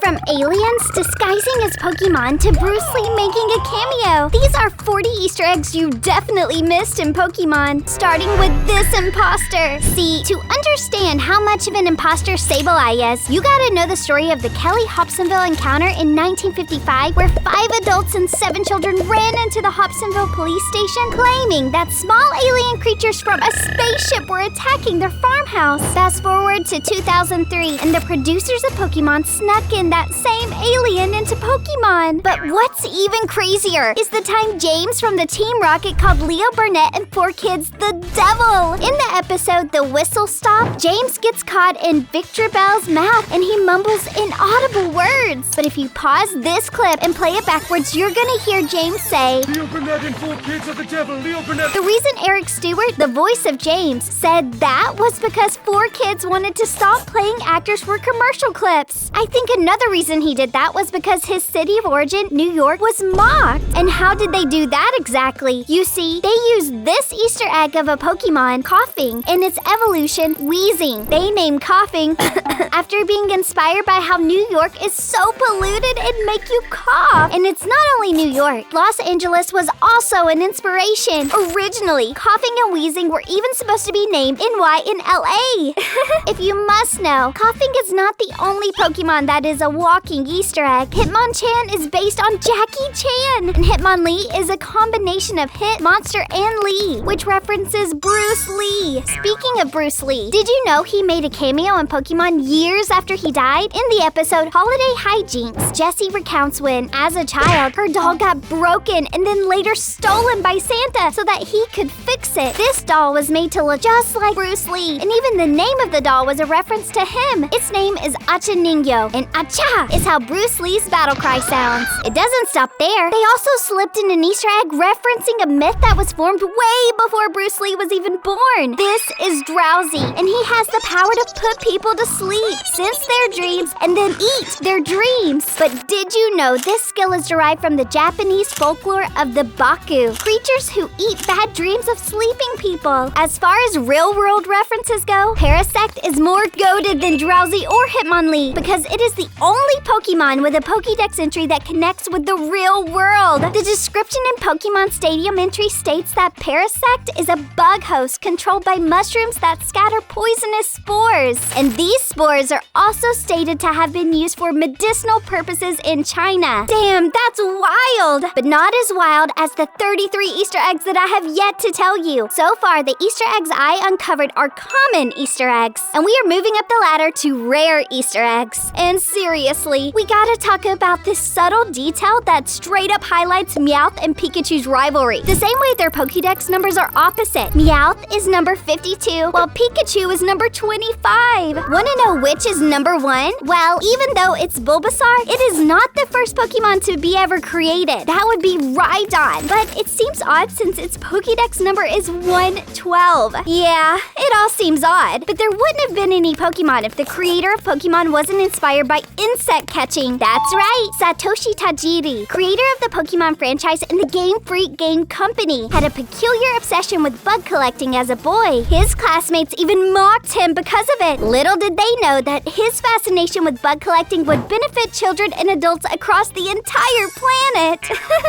From aliens disguising as Pokemon to Bruce Lee making a cameo. These are 40 Easter eggs you definitely missed in Pokemon, starting with this imposter. See, to understand how much of an imposter Sableye is, you gotta know the story of the Kelly Hobsonville encounter in 1955, where 5 adults and 7 children ran into the Hobsonville police station claiming that small alien creatures from a spaceship were attacking their farmhouse. Fast forward to 2003, and the producers of Pokemon snuck in that same alien into Pokemon. But what's even crazier is the time James from the Team Rocket called Leo Burnett and 4 kids the devil. In the episode The Whistle Stop, James gets caught in Victor Bell's mouth and he mumbles inaudible words. But if you pause this clip and play it backwards, you're gonna hear James say, Leo Burnett and 4 kids are the devil, Leo Burnett. The reason Eric Stewart, the voice of James, said that was because 4 kids wanted to stop playing actors for commercial clips. I think another reason he did that was because his city of origin, New York, was mocked. And how did they do that exactly? You see, they used this Easter egg of a Pokemon, Coughing, and its evolution, Wheezing. They named Coughing after being inspired by how New York is so polluted it'd make you cough. And it's not only New York. Los Angeles was also an inspiration. Originally, Coughing and Wheezing were even supposed to be named NY in LA. If you must know, Coughing is not the only Pokemon that is a walking Easter egg. Hitmonchan is based on Jackie Chan, and Hitmonlee is a combination of Hit, Monster, and Lee, which references Bruce Lee. Speaking of Bruce Lee, did you know he made a cameo in Pokemon years after he died? In the episode Holiday Hijinks, Jessie recounts when, as a child, her doll got broken and then later stolen by Santa so that he could fix it. This doll was made to look just like Bruce Lee, and even the name of the doll was a reference to him. Its name is Acha Ningyo, and Acha is how Bruce Lee's battle cry sounds. It doesn't stop there. They also slipped in an Easter egg referencing a myth that was formed way before Bruce Lee was even born. This is Drowsy, and he has the power to put people to sleep, sense their dreams, and then eat their dreams. But did you know this skill is derived from the Japanese folklore of the Baku, creatures who eat bad dreams of sleeping people? As far as real-world references go, Parasect is more goated than Drowsy or Hitmonlee because it is the only Pokemon with a Pokédex entry that connects with the real world. The description in Pokemon Stadium entry states that Parasect is a bug host controlled by mushrooms that scatter poisonous spores. And these spores are also stated to have been used for medicinal purposes in China. Damn, that's wild! But not as wild as the 33 Easter eggs that I have yet to tell you. So far, the Easter eggs I uncovered are common Easter eggs, and we are moving up the ladder to rare Easter eggs. And seriously, we gotta talk about this subtle detail that straight up highlights Meowth and Pikachu's rivalry. The same way their Pokédex numbers are opposite. Meowth is number 52, while Pikachu is number 25. Wanna know which is number 1? Well, even though it's Bulbasaur, it is not the first Pokemon to be ever created. That would be Rhydon, but it seems odd since its Pokédex number is 112. Yeah, it all seems odd, but there wouldn't have been any Pokemon if the creator of Pokemon wasn't inspired by insect catching. That's right, Satoshi Tajiri, creator of the Pokemon franchise and the Game Freak Game Company, had a peculiar obsession with bug collecting as a boy. His classmates even mocked him because of it. Little did they know that his fascination with bug collecting would benefit children and adults across the entire planet.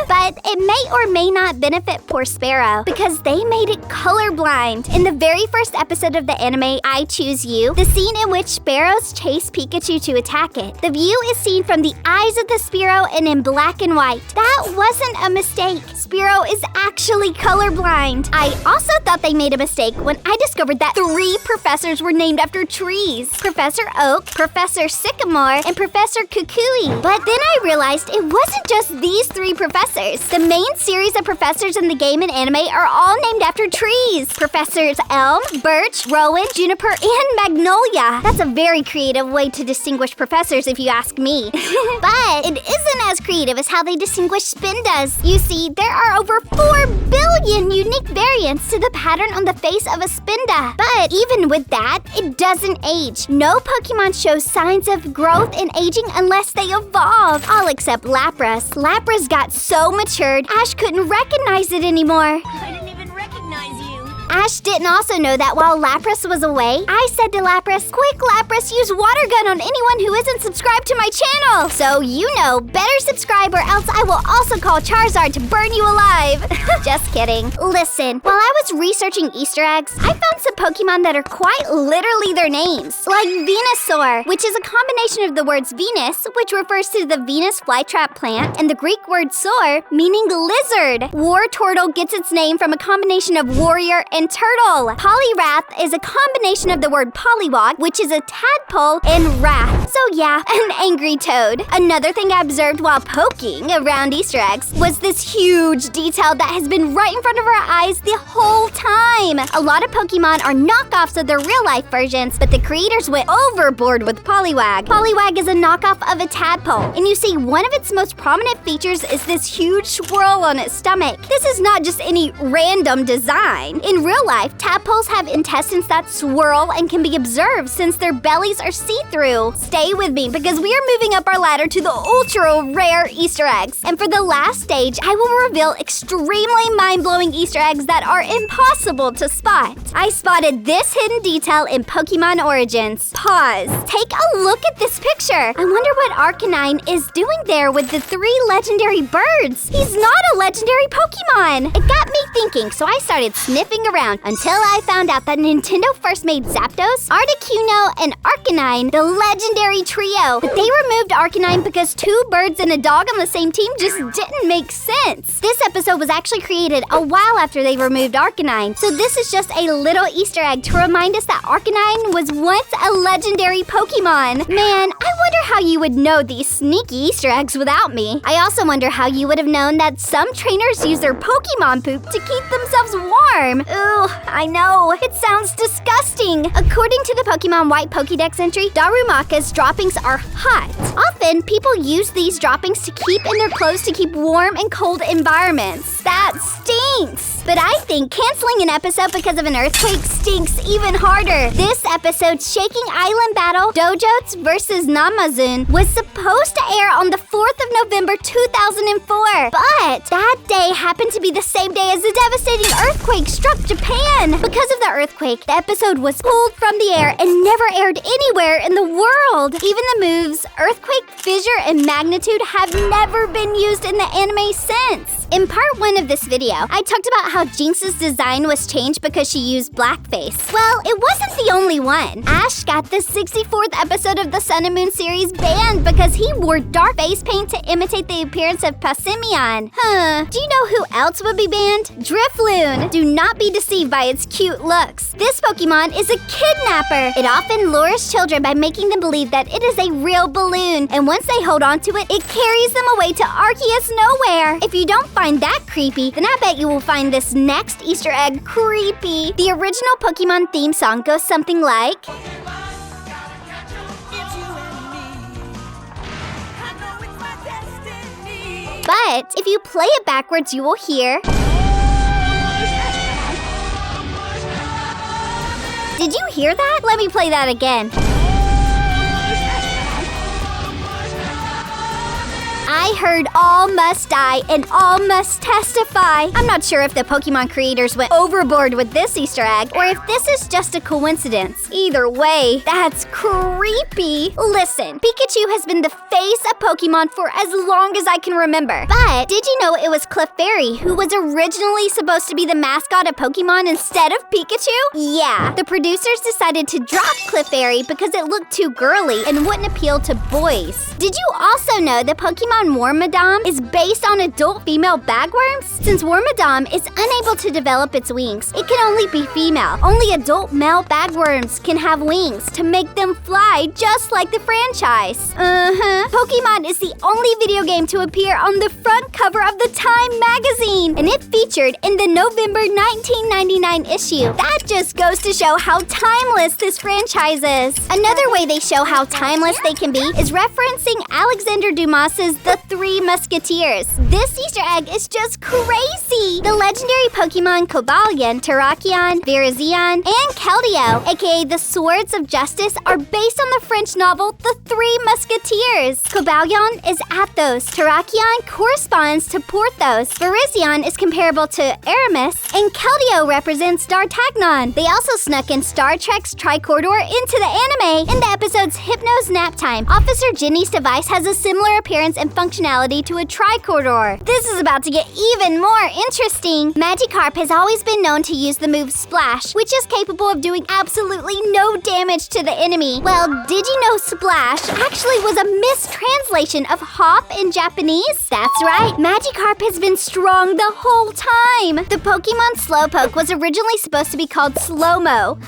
But it may or may not benefit poor Sparrow because they made it colorblind. In the very first episode of the anime I Choose You, the scene in which sparrows chase Pikachu to attack it, the view is seen from the eyes of the Spearow and in black and white. That wasn't a mistake. Spearow is actually colorblind. I also thought they made a mistake when I discovered that 3 professors were named after trees: Professor Oak, Professor Sycamore, and Professor Kukui. But then I realized it wasn't just these 3 professors. The main series of professors in the game and anime are all named after trees: Professors Elm, Birch, Rowan, Juniper, and Magnolia. That's a very creative way to distinguish professors if you ask me. But it isn't as creative as how they distinguish Spindas. You see, there are over 4 billion unique variants to the pattern on the face of a Spinda. But even with that, it doesn't age. No Pokemon shows signs of growth and aging unless they evolve. All except Lapras. Lapras got so matured, Ash couldn't recognize it anymore. I didn't even recognize you. Ash didn't also know that while Lapras was away, I said to Lapras, "Quick, Lapras, use water gun on anyone who isn't subscribed to my channel." So you know, better subscribe or else I will also call Charizard to burn you alive. Just kidding. Listen, while I was researching Easter eggs, I found some Pokemon that are quite literally their names. Like Venusaur, which is a combination of the words Venus, which refers to the Venus flytrap plant, and the Greek word saur, meaning lizard. Wartortle gets its name from a combination of warrior and turtle. Poliwrath is a combination of the word pollywog, which is a tadpole, and wrath. So yeah, an angry toad. Another thing I observed while poking around Easter eggs was this huge detail that has been right in front of our eyes the whole time. A lot of Pokemon are knockoffs of their real-life versions, but the creators went overboard with Poliwag. Poliwag is a knockoff of a tadpole, and you see one of its most prominent features is this huge swirl on its stomach. This is not just any random design. In real life, tadpoles have intestines that swirl and can be observed since their bellies are see-through. Stay with me because we are moving up our ladder to the ultra-rare Easter eggs. And for the last stage, I will reveal extremely mind-blowing Easter eggs that are impossible to spot. I spotted this hidden detail in Pokemon Origins. Pause. Take a look at this picture. I wonder what Arcanine is doing there with the 3 legendary birds. He's not a legendary Pokemon. It got me thinking, so I started sniffing around until I found out that Nintendo first made Zapdos, Articuno, and Arcanine the legendary trio. But they removed Arcanine because 2 birds and a dog on the same team just didn't make sense. This episode was actually created a while after they removed Arcanine, so this is just a little Easter egg to remind us that Arcanine was once a legendary Pokemon. Man, I wonder how you would know these sneaky Easter eggs without me. I also wonder how you would have known that some trainers use their Pokemon poop to keep themselves warm. Ooh, I know. It sounds disgusting. According to the Pokemon White Pokédex entry, Darumaka's droppings are hot. Often, people use these droppings to keep in their clothes to keep warm and cold environments. That stinks. But I think canceling an episode because of an earthquake stinks even harder. This episode's Shaking Island battle, Dojots versus Namazun, was supposed to air on the 4th of November 2004. But that day happened to be the same day as the devastating earthquake struck Japan. Because of the earthquake, the episode was pulled from the air and never aired anywhere in the world. Even the moves Earthquake, Fissure, and Magnitude have never been used in the anime since. In part 1 of this video, I talked about how Jinx's design was changed because she used blackface. Well, it wasn't the only one. Ash got the 64th episode of the Sun and Moon series banned because he wore dark face paint to imitate the appearance of Passimian. Do you know who else would be banned? Drifloon. Do not be deceived by its cute looks. This Pokemon is a kidnapper. It often lures children by making them believe that it is a real balloon, and once they hold onto it, it carries them away to Arceus Nowhere. If you don't find that creepy, then I bet you will find this next Easter egg creepy. The original Pokemon theme song goes something like... But if you play it backwards, you will hear... Did you hear that? Let me play that again. I heard all must die and all must testify. I'm not sure if the Pokemon creators went overboard with this Easter egg or if this is just a coincidence. Either way, that's creepy. Listen, Pikachu has been the face of Pokemon for as long as I can remember. But did you know it was Clefairy who was originally supposed to be the mascot of Pokemon instead of Pikachu? Yeah, the producers decided to drop Clefairy because it looked too girly and wouldn't appeal to boys. Did you also know that Pokemon Wormadam is based on adult female bagworms? Since Wormadam is unable to develop its wings, it can only be female. Only adult male bagworms can have wings to make them fly just like the franchise. Pokemon is the only video game to appear on the front cover of the Time magazine, and it featured in the November 1999 issue. That just goes to show how timeless this franchise is. Another way they show how timeless they can be is referencing Alexander Dumas's The Three Musketeers. This Easter egg is just crazy! The legendary Pokemon Cobalion, Terrakion, Virizion, and Keldeo, aka the Swords of Justice, are based on the French novel The Three Musketeers. is. Cobalion is Athos. Terrakion corresponds to Porthos. Virizion is comparable to Aramis. And Keldeo represents D'Artagnan. They also snuck in Star Trek's Tricorder into the anime. In the episode's Hypno's Nap Time, Officer Ginny's device has a similar appearance and functionality to a tricorder. This is about to get even more interesting. Magikarp has always been known to use the move Splash, which is capable of doing absolutely no damage to the enemy. Well, did you know Splash actually was a mistranslation of Hop in Japanese? That's right, Magikarp has been strong the whole time. The Pokemon Slowpoke was originally supposed to be called Slowmo.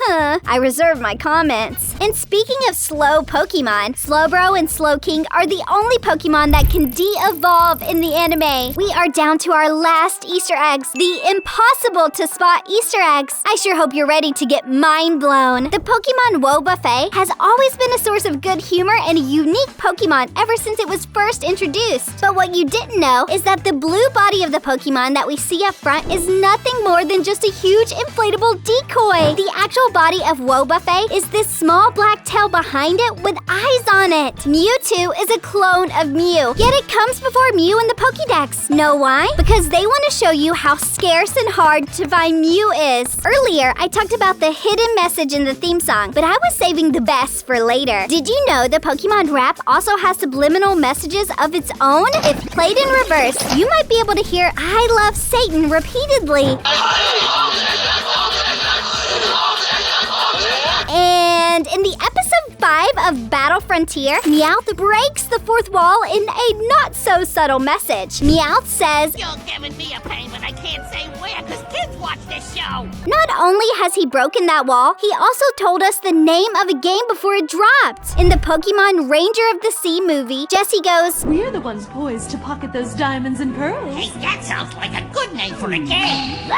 I reserve my comments. And speaking of slow Pokemon, Slowbro and Slowking are the only Pokemon that can de-evolve in the anime. We are down to our last Easter eggs, the impossible to spot Easter eggs. I sure hope you're ready to get mind blown. The Pokemon Woe Buffet has always been a source of good humor and a unique Pokemon ever since it was first introduced. But what you didn't know is that the blue body of the Pokemon that we see up front is nothing more than just a huge inflatable decoy. The actual body of Woe Buffet is this small black tail behind it with eyes on it. Mewtwo is a clone of Mew, yet it comes before Mew in the Pokédex. Know why? Because they want to show you how scarce and hard to find Mew is. Earlier, I talked about the hidden message in the theme song, but I was saving the best for later. Did you know the Pokemon rap also has subliminal messages of its own? If played in reverse, you might be able to hear I love Satan repeatedly. And in the episode 5 of Battle Frontier, Meowth breaks the fourth wall in a not-so-subtle message. Meowth says, "You're giving me a pain, but I can't say where because kids watch this show." Not only has he broken that wall, he also told us the name of a game before it dropped. In the Pokemon Ranger of the Sea movie, Jessie goes, "We're the ones poised to pocket those diamonds and pearls." Hey, that sounds like a good name for a game.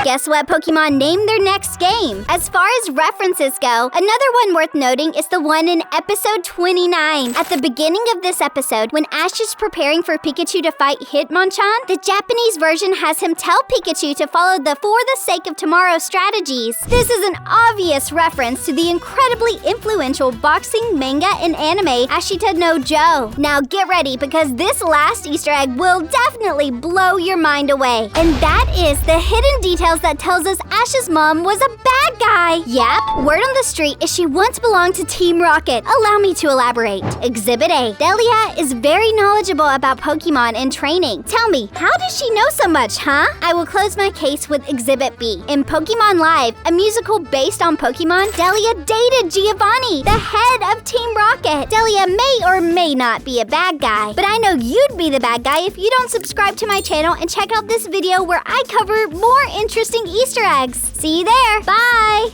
Guess what Pokemon named their next game? As far as references go, another one worth noting is the one in episode 29. At the beginning of this episode, when Ash is preparing for Pikachu to fight Hitmonchan, the Japanese version has him tell Pikachu to follow the for the sake of tomorrow strategies. This is an obvious reference to the incredibly influential boxing manga and anime Ashita no Joe. Now get ready because this last Easter egg will definitely blow your mind away. And that is the hidden details that tells us Ash's mom was a bad guy. Yep, word on the street is she once belonged to Team Rocket. Allow me to elaborate. Exhibit A. Delia is very knowledgeable about Pokemon and training. Tell me, how does she know so much, huh? I will close my case with Exhibit B. In Pokemon Live, a musical based on Pokemon, Delia dated Giovanni, the head of Team Rocket. Delia may or may not be a bad guy, but I know you'd be the bad guy if you don't subscribe to my channel and check out this video where I cover more interesting Easter eggs. See you there. Bye!